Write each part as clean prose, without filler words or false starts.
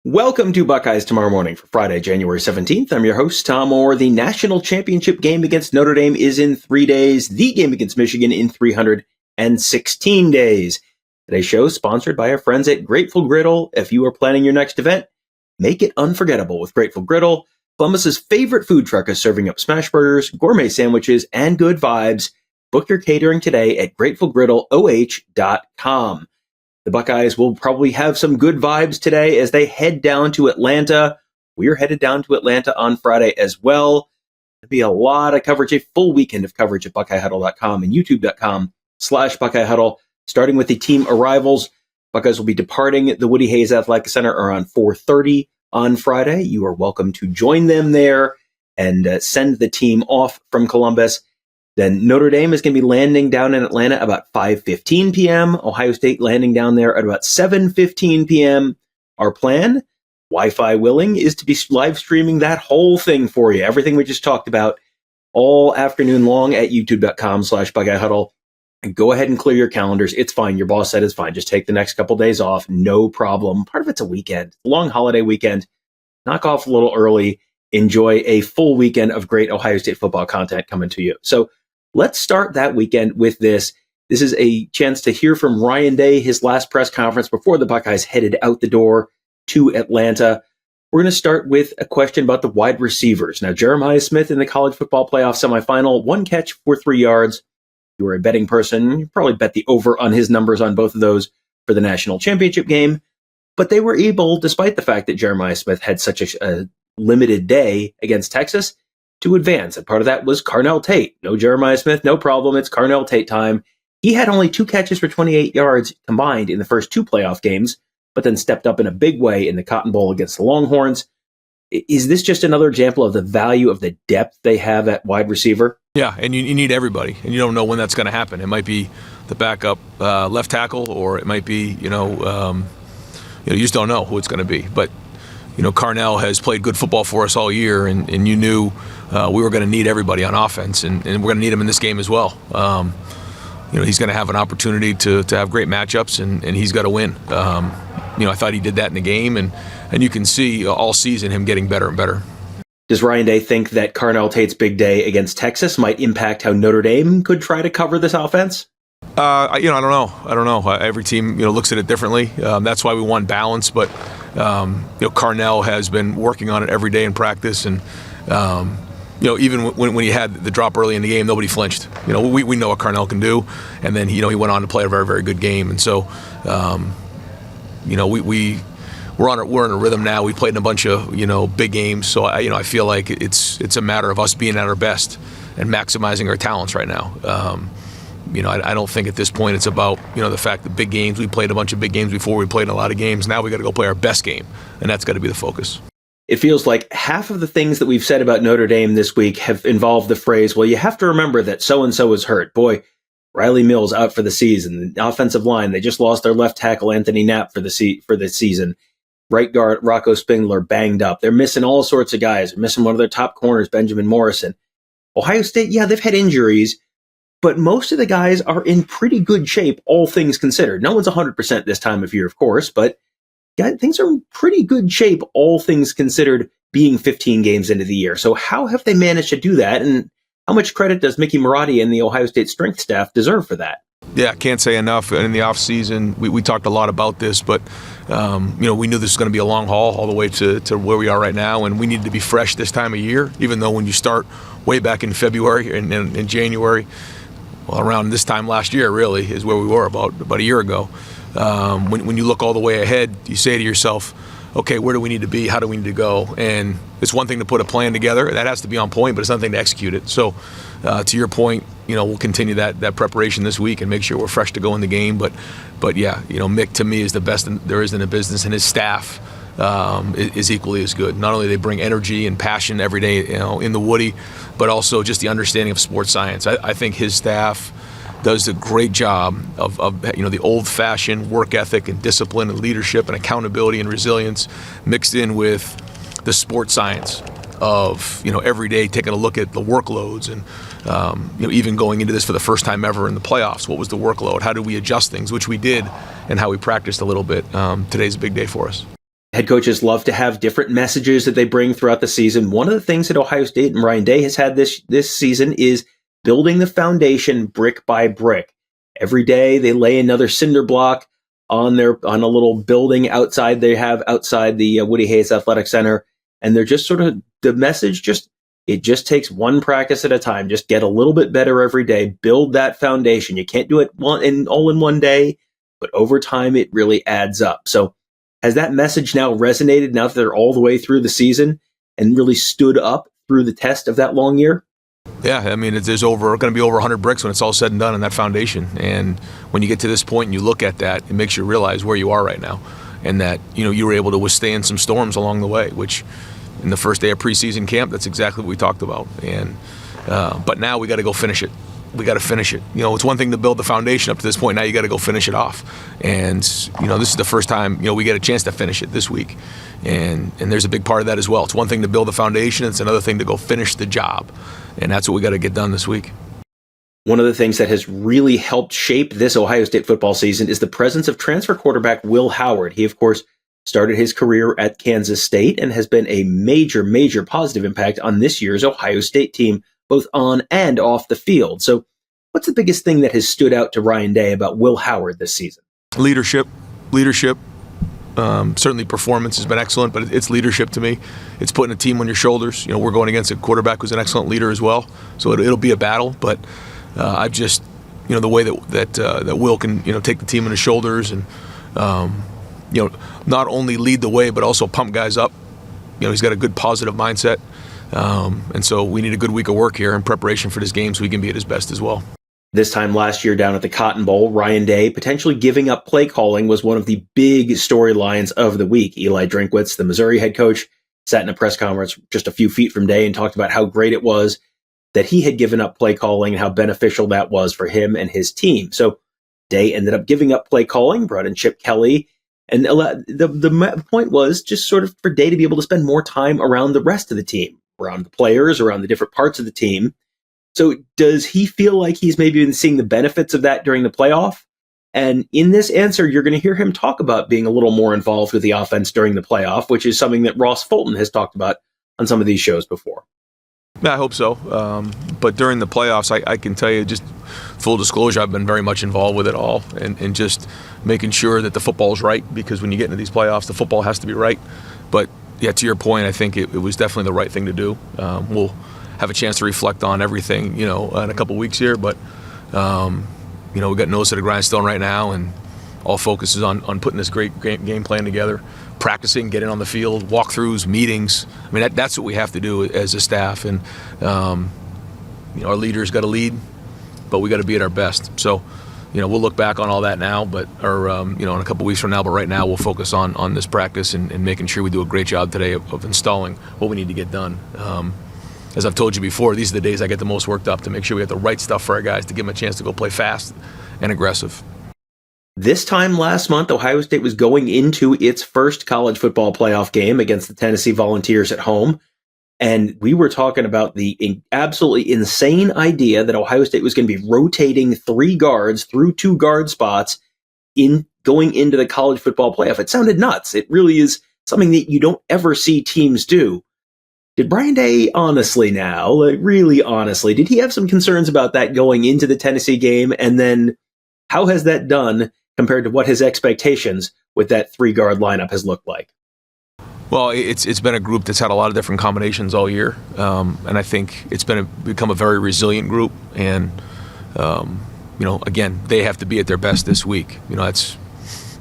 Welcome to Buckeyes Tomorrow Morning for Friday, January 17th. I'm your host, Tom Orr. The national championship game against Notre Dame is in 3 days. The game against Michigan in 316 days. Today's show is sponsored by our friends at Grateful Griddle. If you are planning your next event, make it unforgettable with Grateful Griddle. Columbus's favorite food truck is serving up smash burgers, gourmet sandwiches, and good vibes. Book your catering today at gratefulgriddleoh.com. The Buckeyes will probably have some good vibes today as they head down to Atlanta. We're headed down to Atlanta on Friday as well. There'll be a lot of coverage, a full weekend of coverage at BuckeyeHuddle.com and YouTube.com/BuckeyeHuddle, starting with the team arrivals. Buckeyes will be departing the Woody Hayes Athletic Center around 4:30 on Friday. You are welcome to join them there and send the team off from Columbus. Then Notre Dame is going to be landing down in Atlanta about 5:15 p.m. Ohio State landing down there at about 7:15 p.m. Our plan, Wi-Fi willing, is to be live streaming that whole thing for you. Everything we just talked about all afternoon long at youtube.com/BuckeyeHuddle. And go ahead and clear your calendars. It's fine. Your boss said it's fine. Just take the next couple days off. No problem. Part of it's a weekend, a long holiday weekend. Knock off a little early. Enjoy a full weekend of great Ohio State football content coming to you. So let's start that weekend with this. This is a chance to hear from Ryan Day, his last press conference before the Buckeyes headed out the door to Atlanta. We're going to start with a question about the wide receivers. Now, Jeremiah Smith in the college football playoff semifinal, 1 catch for 3 yards. If you were a betting person, you probably bet the over on his numbers on both of those for the national championship game. But they were able, despite the fact that Jeremiah Smith had such a limited day against Texas, to advance. And part of that was Carnell Tate. No Jeremiah Smith, no problem. It's Carnell Tate time. He had only 2 catches for 28 yards combined in the first 2 playoff games, but then stepped up in a big way in the Cotton Bowl against the Longhorns. Is this just another example of the value of the depth they have at wide receiver? Yeah, and you need everybody, and you don't know when that's going to happen. It might be the backup left tackle, or it might be, you just don't know who it's going to be. But Carnell has played good football for us all year, and you knew we were going to need everybody on offense, and we're going to need him in this game as well. He's going to have an opportunity to have great matchups, and he's got to win. I thought he did that in the game, and you can see all season him getting better and better. Does Ryan Day think that Carnell Tate's big day against Texas might impact how Notre Dame could try to cover this offense? I don't know. Every team, looks at it differently. That's why we want balance. But Carnell has been working on it every day in practice, and even when he had the drop early in the game, nobody flinched. We know what Carnell can do, and then he went on to play a very, very good game. And so, we're in a rhythm now. We played in a bunch of big games, so I feel like it's a matter of us being at our best and maximizing our talents right now. I don't think at this point it's about, the fact that big games, we played a bunch of big games before, we played in a lot of games. Now we got to go play our best game, and that's got to be the focus. It feels like half of the things that we've said about Notre Dame this week have involved the phrase, well, you have to remember that so-and-so is hurt. Boy, Riley Mills out for the season. The offensive line, they just lost their left tackle, Anthony Knapp, for the season. Right guard, Rocco Spindler, banged up. They're missing all sorts of guys. They're missing one of their top corners, Benjamin Morrison. Ohio State, yeah, they've had injuries, but most of the guys are in pretty good shape, all things considered. No one's 100% this time of year, of course, but things are in pretty good shape, all things considered, being 15 games into the year. So how have they managed to do that, and how much credit does Mickey Marotti and the Ohio State strength staff deserve for that? Yeah, can't say enough. In the offseason, we talked a lot about this, but we knew this was going to be a long haul all the way to where we are right now, and we needed to be fresh this time of year, even though when you start way back in February and in January, well, around this time last year really is where we were about a year ago. When you look all the way ahead, you say to yourself, okay, where do we need to be? How do we need to go? And it's one thing to put a plan together. That has to be on point, but it's another thing to execute it. So to your point, we'll continue that preparation this week and make sure we're fresh to go in the game. But yeah, Mick to me is the best there is in the business, and his staff is equally as good. Not only they bring energy and passion every day, in the Woody, but also just the understanding of sports science. I think his staff does a great job of the old-fashioned work ethic and discipline and leadership and accountability and resilience mixed in with the sports science of every day taking a look at the workloads and even going into this for the first time ever in the playoffs. What was the workload? How did we adjust things, which we did, and how we practiced a little bit. Today's a big day for us. Head coaches love to have different messages that they bring throughout the season. One of the things that Ohio State and Ryan Day has had this season is building the foundation brick by brick. Every day they lay another cinder block on a little building outside the Woody Hayes Athletic Center, and they're just sort of the message. It just takes one practice at a time. Just get a little bit better every day. Build that foundation. You can't do it all in one day, but over time it really adds up. So has that message now resonated now that they're all the way through the season and really stood up through the test of that long year? Yeah, I mean, there's going to be over 100 bricks when it's all said and done in that foundation. And when you get to this point and you look at that, it makes you realize where you are right now, and that you were able to withstand some storms along the way. Which, in the first day of preseason camp, that's exactly what we talked about. And but now we got to go finish it. We got to finish it. It's one thing to build the foundation up to this point. Now you got to go finish it off. And this is the first time we get a chance to finish it this week. And there's a big part of that as well. It's one thing to build the foundation. It's another thing to go finish the job. And that's what we got to get done this week. One of the things that has really helped shape this Ohio State football season is the presence of transfer quarterback Will Howard. He, of course, started his career at Kansas State and has been a major, major positive impact on this year's Ohio State team, both on and off the field. So what's the biggest thing that has stood out to Ryan Day about Will Howard this season? Leadership. Certainly performance has been excellent, but it's leadership to me. It's putting a team on your shoulders. We're going against a quarterback who's an excellent leader as well, so it'll be a battle. But I've just, the way that Will can, take the team on his shoulders and, not only lead the way, but also pump guys up. He's got a good positive mindset. And so we need a good week of work here in preparation for this game so he can be at his best as well. This time last year down at the Cotton Bowl, Ryan Day potentially giving up play calling was one of the big storylines of the week. Eli Drinkwitz, the Missouri head coach, sat in a press conference just a few feet from Day and talked about how great it was that he had given up play calling and how beneficial that was for him and his team. So Day ended up giving up play calling, brought in Chip Kelly, and the point was just sort of for Day to be able to spend more time around the rest of the team, around the players, around the different parts of the team. So does he feel like he's maybe been seeing the benefits of that during the playoff? And in this answer, you're going to hear him talk about being a little more involved with the offense during the playoff, which is something that Ross Fulton has talked about on some of these shows before. Yeah, I hope so. But during the playoffs, I can tell you, just full disclosure, I've been very much involved with it all and just making sure that the football's right, because when you get into these playoffs, the football has to be right. But yeah, to your point, I think it was definitely the right thing to do. We'll have a chance to reflect on everything, in a couple weeks here. But, we got nose to the grindstone right now, and all focus is on putting this great game plan together, practicing, getting on the field, walkthroughs, meetings. I mean, that's what we have to do as a staff. And, our leaders got to lead, but we got to be at our best. So, we'll look back on all that now, in a couple weeks from now. But right now, we'll focus on this practice and making sure we do a great job today of installing what we need to get done. As I've told you before, these are the days I get the most worked up to make sure we have the right stuff for our guys to give them a chance to go play fast and aggressive. This time last month, Ohio State was going into its first college football playoff game against the Tennessee Volunteers at home. And we were talking about the absolutely insane idea that Ohio State was going to be rotating 3 guards through 2 guard spots in going into the college football playoff. It sounded nuts. It really is something that you don't ever see teams do. Did Ryan Day really honestly, did he have some concerns about that going into the Tennessee game? And then how has that done compared to what his expectations with that 3-guard lineup has looked like? Well, it's been a group that's had a lot of different combinations all year. And I think it's become a very resilient group. And, again, they have to be at their best this week.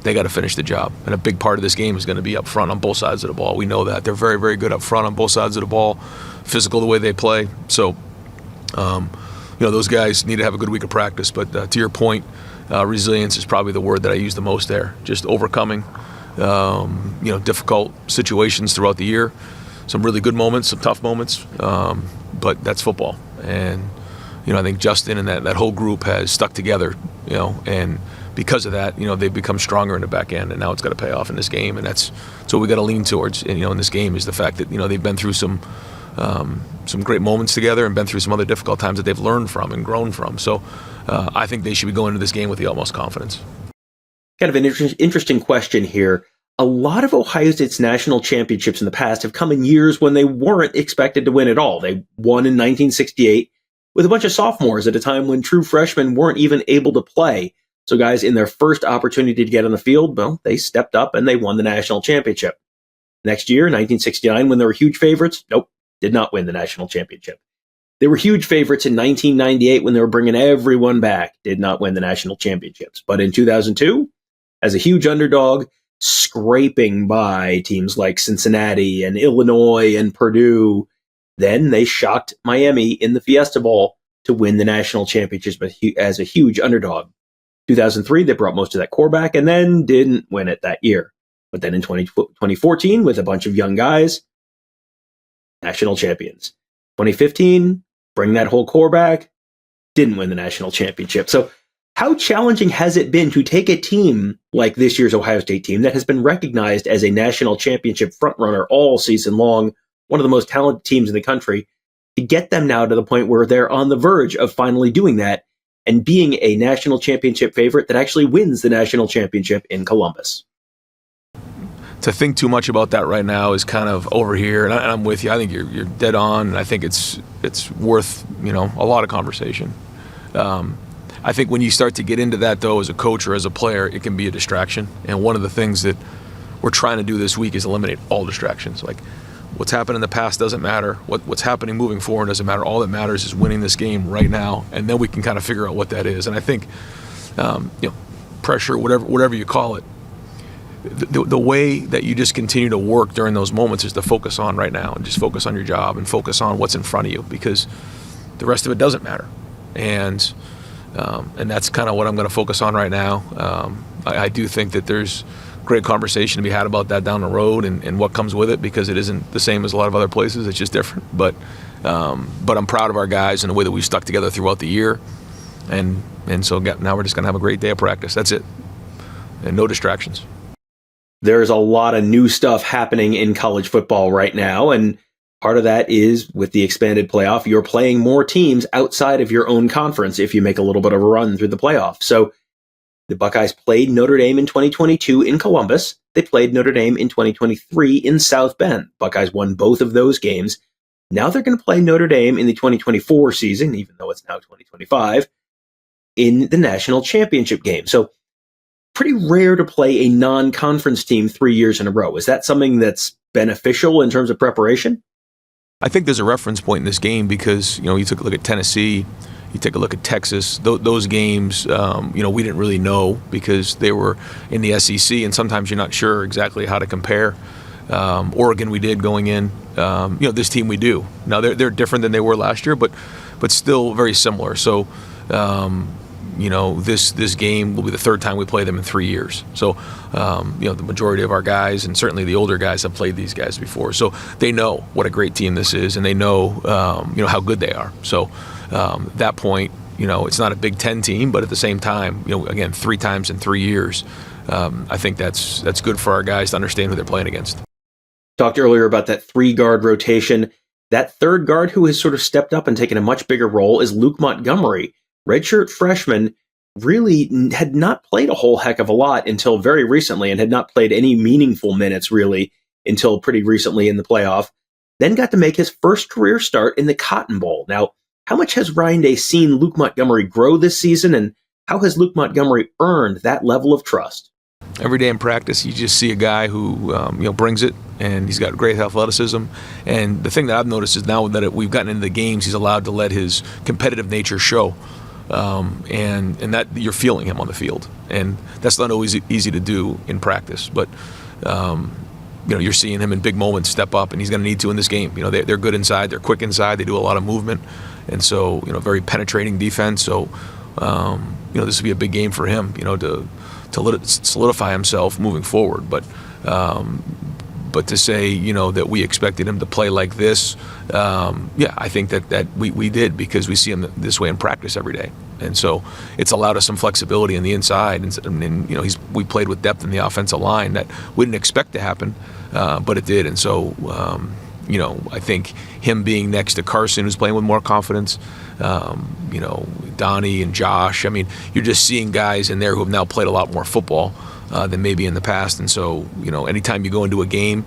They got to finish the job. And a big part of this game is going to be up front on both sides of the ball. We know that. They're very, very good up front on both sides of the ball, physical the way they play. So, those guys need to have a good week of practice. But to your point, resilience is probably the word that I use the most there. Just overcoming, difficult situations throughout the year. Some really good moments, some tough moments. But that's football. And, I think Justin and that whole group has stuck together, and because of that, they've become stronger in the back end, and now it's got to pay off in this game, and that's what we got to lean towards. And, in this game is the fact that they've been through some great moments together and been through some other difficult times that they've learned from and grown from. So I think they should be going into this game with the utmost confidence. Kind of an interesting question here. a lot of Ohio State's national championships in the past have come in years when they weren't expected to win at all. They won in 1968 with a bunch of sophomores at a time when true freshmen weren't even able to play. So guys in their first opportunity to get on the field, well, they stepped up and they won the national championship. Next year, 1969, when they were huge favorites, nope, did not win the national championship. They were huge favorites in 1998 when they were bringing everyone back, did not win the national championships. But in 2002, as a huge underdog, scraping by teams like Cincinnati and Illinois and Purdue, then they shocked Miami in the Fiesta Bowl to win the national championships as a huge underdog. 2003, they brought most of that core back and then didn't win it that year. But then in 2014, with a bunch of young guys, national champions. 2015, bring that whole core back, didn't win the national championship. So how challenging has it been to take a team like this year's Ohio State team that has been recognized as a national championship frontrunner all season long, one of the most talented teams in the country, to get them now to the point where they're on the verge of finally doing that and being a national championship favorite that actually wins the national championship in Columbus? To think too much about that right now is kind of over here, and I'm with you. I think you're dead on, and I think it's worth a lot of conversation. I think when you start to get into that, though, as a coach or as a player, it can be a distraction. And one of the things that we're trying to do this week is eliminate all distractions. Like, what's happened in the past doesn't matter. What's happening moving forward doesn't matter. All that matters is winning this game right now, and then we can kind of figure out what that is. And I think, pressure, whatever you call it, the way that you just continue to work during those moments is to focus on right now and just focus on your job and focus on what's in front of you, because the rest of it doesn't matter. And that's kind of what I'm going to focus on right now. I do think that there's great conversation to be had about that down the road and what comes with it, because it isn't the same as a lot of other places. It's just different. But I'm proud of our guys and the way that we've stuck together throughout the year. And so now we're just going to have a great day of practice. That's it. And no distractions. There's a lot of new stuff happening in college football right now, and part of that is with the expanded playoff, you're playing more teams outside of your own conference if you make a little bit of a run through the playoff. So the Buckeyes played Notre Dame in 2022 in Columbus. They played Notre Dame in 2023 in South Bend. Buckeyes won both of those games. Now they're going to play Notre Dame in the 2024 season, even though it's now 2025, in the national championship game. So pretty rare to play a non-conference team 3 years in a row. Is that something that's beneficial in terms of preparation? I think there's a reference point in this game because, you took a look at Tennessee, you take a look at Texas, those games, we didn't really know because they were in the SEC, and sometimes you're not sure exactly how to compare. Oregon we did going in. This team we do. Now they're different than they were last year, but still very similar. So, this game will be the third time we play them in 3 years. So, the majority of our guys and certainly the older guys have played these guys before. So they know what a great team this is, and they know, how good they are. So that point, it's not a Big Ten team, but at the same time, again, 3 times in 3 years, I think that's good for our guys to understand who they're playing against. Talked earlier about that 3-guard rotation. That third guard who has sort of stepped up and taken a much bigger role is Luke Montgomery. Redshirt freshman, really had not played a whole heck of a lot until very recently and had not played any meaningful minutes really until pretty recently in the playoff. Then got to make his first career start in the Cotton Bowl. Now, how much has Ryan Day seen Luke Montgomery grow this season, and how has Luke Montgomery earned that level of trust? Every day in practice, you just see a guy who brings it, and he's got great athleticism. And the thing that I've noticed is now that we've gotten into the games, he's allowed to let his competitive nature show. And that you're feeling him on the field, and that's not always easy to do in practice. But you're seeing him in big moments step up, and he's going to need to in this game. They're good inside, they're quick inside, they do a lot of movement, and so very penetrating defense. So this will be a big game for him, to solidify himself moving forward. But to say, that we expected him to play like this, I think that we did, because we see him this way in practice every day. And so it's allowed us some flexibility in the inside. And we played with depth in the offensive line that we didn't expect to happen, but it did. And so, I think him being next to Carson, who's playing with more confidence, Donnie and Josh, you're just seeing guys in there who have now played a lot more football. than maybe in the past. And so, anytime you go into a game,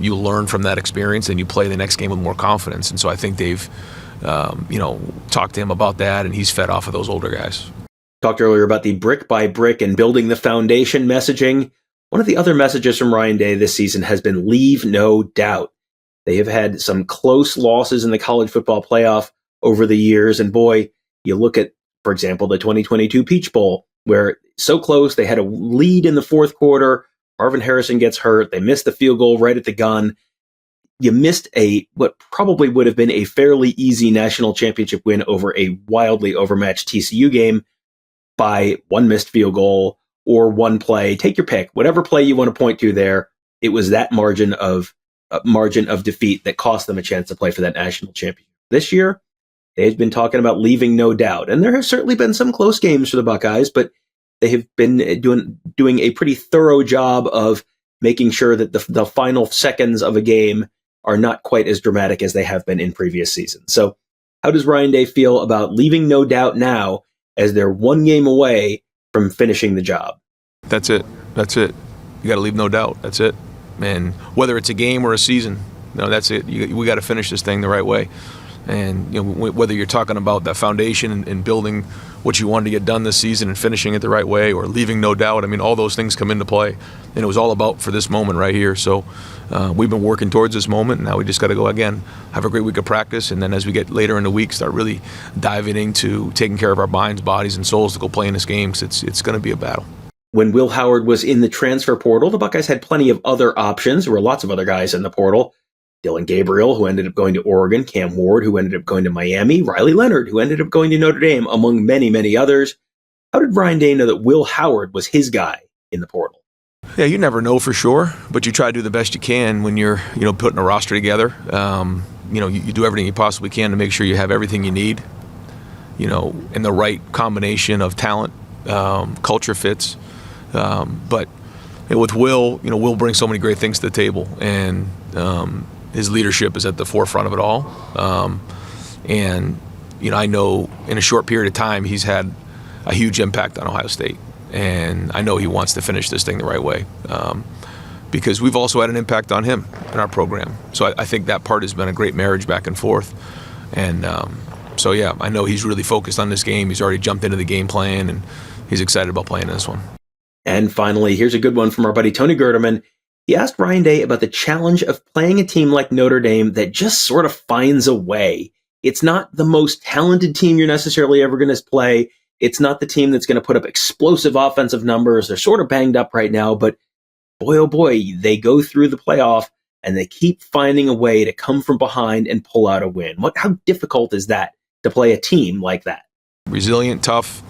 you learn from that experience and you play the next game with more confidence. And so I think they've, talked to him about that, and he's fed off of those older guys. Talked earlier about the brick by brick and building the foundation messaging. One of the other messages from Ryan Day this season has been leave no doubt. They have had some close losses in the college football playoff over the years. And boy, you look at, for example, the 2022 Peach Bowl, where so close, they had a lead in the fourth quarter. Marvin Harrison gets hurt. They missed the field goal right at the gun. You missed what probably would have been a fairly easy national championship win over a wildly overmatched TCU game by one missed field goal or one play. Take your pick. Whatever play you want to point to there, it was that margin of defeat that cost them a chance to play for that national championship. This year, they've been talking about leaving no doubt. And there have certainly been some close games for the Buckeyes, but they have been doing a pretty thorough job of making sure that the final seconds of a game are not quite as dramatic as they have been in previous seasons. So how does Ryan Day feel about leaving no doubt now as they're one game away from finishing the job? That's it. You got to leave no doubt. That's it. And whether it's a game or a season, that's it. We got to finish this thing the right way. And whether you're talking about that foundation and building what you wanted to get done this season and finishing it the right way, or leaving no doubt, all those things come into play. And it was all about for this moment right here. So we've been working towards this moment, and now we just got to go again, have a great week of practice, and then as we get later in the week, start really diving into taking care of our minds, bodies, and souls to go play in this game, because it's going to be a battle. When Will Howard was in the transfer portal, the Buckeyes had plenty of other options. There were lots of other guys in the portal. Dylan Gabriel, who ended up going to Oregon, Cam Ward, who ended up going to Miami, Riley Leonard, who ended up going to Notre Dame, among many, many others. How did Ryan Day know that Will Howard was his guy in the portal? Yeah, you never know for sure, but you try to do the best you can when you're, putting a roster together. You do everything you possibly can to make sure you have everything you need, in the right combination of talent, culture fits. But with Will, Will brings so many great things to the table, and his leadership is at the forefront of it all. I know in a short period of time, he's had a huge impact on Ohio State. And I know he wants to finish this thing the right way, because we've also had an impact on him in our program. So I think that part has been a great marriage back and forth. And I know he's really focused on this game. He's already jumped into the game plan, and he's excited about playing this one. And finally, here's a good one from our buddy Tony Gerdeman. He asked Ryan Day about the challenge of playing a team like Notre Dame that just sort of finds a way. It's not the most talented team you're necessarily ever going to play. It's not the team that's going to put up explosive offensive numbers. They're sort of banged up right now, but boy, oh boy, they go through the playoff and they keep finding a way to come from behind and pull out a win. How difficult is that to play a team like that? Resilient, tough,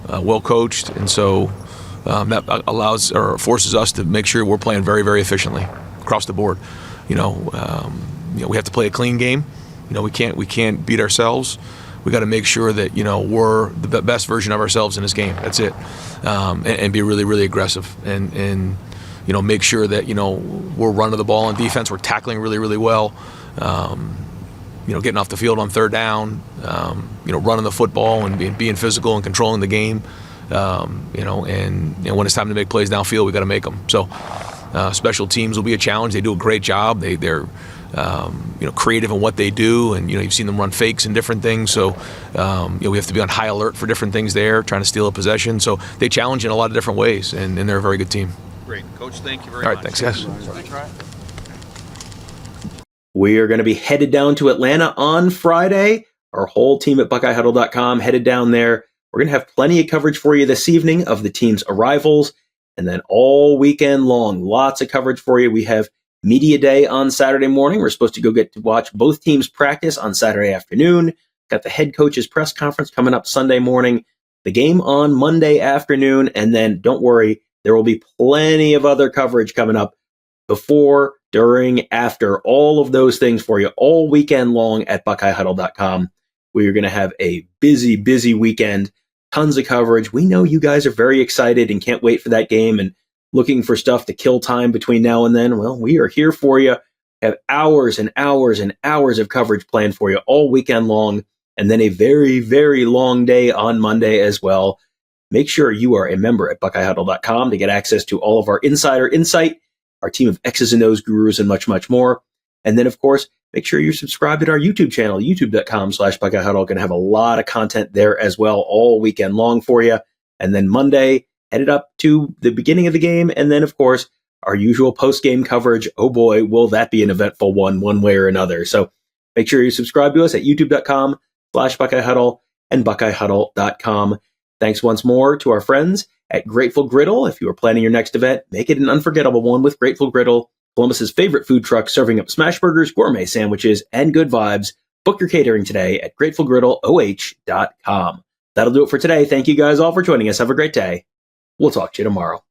well coached, and so that allows or forces us to make sure we're playing very, very efficiently across the board. We have to play a clean game. We can't beat ourselves. We got to make sure that we're the best version of ourselves in this game. That's it, and be really, really aggressive, and make sure that we're running the ball on defense. We're tackling really, really well. Getting off the field on third down. Running the football and being physical and controlling the game. And when it's time to make plays downfield, we got to make them. So special teams will be a challenge. They do a great job. They're creative in what they do, and you've seen them run fakes and different things. So we have to be on high alert for different things there, trying to steal a possession. So they challenge in a lot of different ways, and they're a very good team. Great, Coach. Thank you very much. All right, thanks, guys. We are going to be headed down to Atlanta on Friday. Our whole team at BuckeyeHuddle.com headed down there. We're going to have plenty of coverage for you this evening of the team's arrivals, and then all weekend long, lots of coverage for you. We have Media Day on Saturday morning. We're supposed to go get to watch both teams practice on Saturday afternoon. Got the head coach's press conference coming up Sunday morning, the game on Monday afternoon, and then don't worry, there will be plenty of other coverage coming up before, during, after, all of those things for you all weekend long at BuckeyeHuddle.com. We are going to have a busy, busy weekend. Tons of coverage. We know you guys are very excited and can't wait for that game and looking for stuff to kill time between now and then. Well, we are here for you. Have hours and hours and hours of coverage planned for you all weekend long, and then a very, very long day on Monday as well. make sure you are a member at BuckeyeHuddle.com to get access to all of our insider insight, our team of X's and O's gurus, and much, much more. And then, of course, make sure you're subscribed to our YouTube channel, youtube.com/BuckeyeHuddle. Going to have a lot of content there as well all weekend long for you. And then Monday, headed up to the beginning of the game. And then, of course, our usual post-game coverage. Oh boy, will that be an eventful one way or another. So make sure you subscribe to us at youtube.com/BuckeyeHuddle and BuckeyeHuddle.com. Thanks once more to our friends at Grateful Griddle. If you are planning your next event, make it an unforgettable one with Grateful Griddle, Columbus's favorite food truck serving up smash burgers, gourmet sandwiches, and good vibes. Book your catering today at gratefulgriddleoh.com. That'll do it for today. Thank you guys all for joining us. Have a great day. We'll talk to you tomorrow.